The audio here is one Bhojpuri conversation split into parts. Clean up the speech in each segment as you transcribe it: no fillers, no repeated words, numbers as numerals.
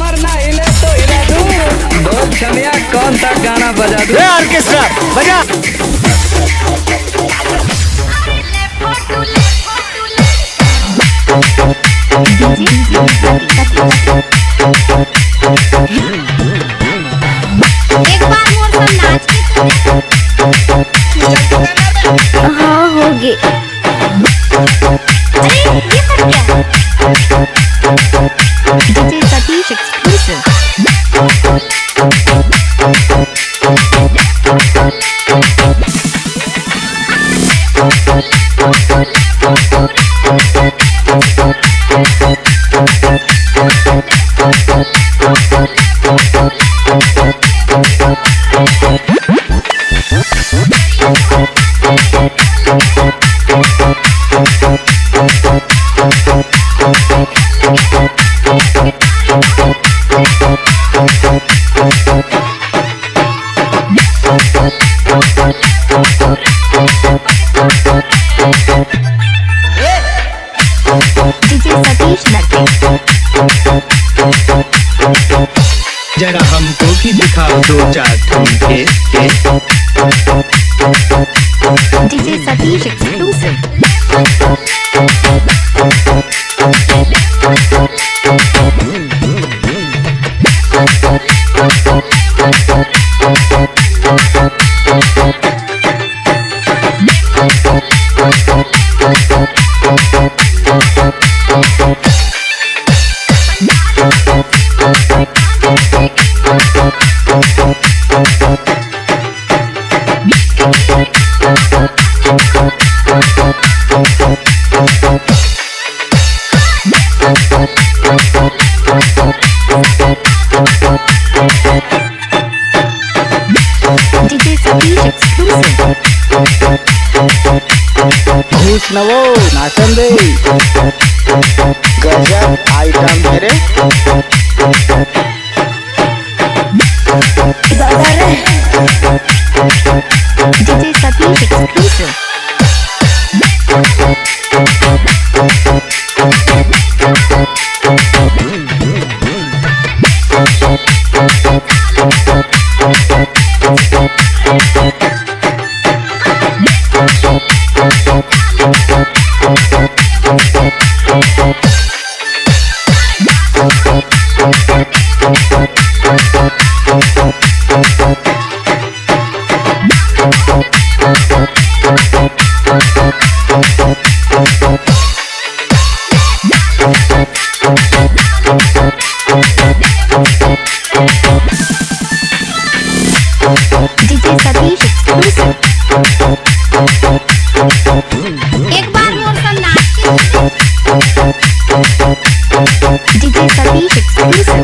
कमर ना हिले तो हिला दूं। बोल छमिया कौन सा गाना बजा दूं? ऑर्केस्ट्रा बजा। एक बार मोर सा नाच के हाँ होगी। अरे ये सब क्या? DJ Satish exclusive. DJ Satish जरा हमको भी दिखाओ दो चार ठुमके। DJ Satish exclusive. DJ Satish exclusive. घूस न वो नाचन दे। गजब आइटम मेरे। DJ Satish exclusive. DJ Satish exclusive. एक बार मोर सा नाच के। DJ Satish exclusive.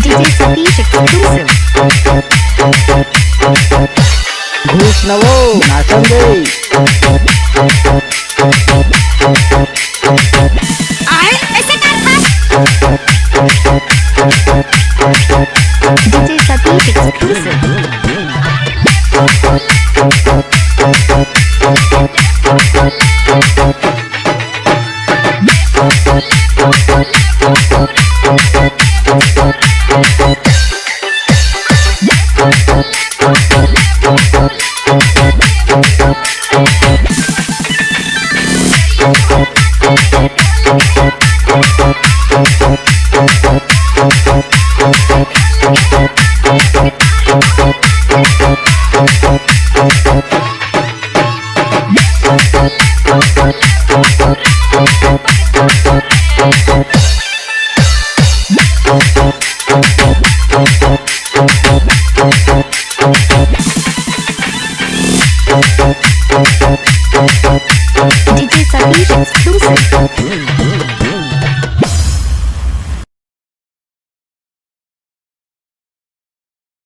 DJ Satish exclusive. घूस न वो नाचन दे। आए ऐसे कर था। DJ Satish exclusive. DJ Satish exclusive.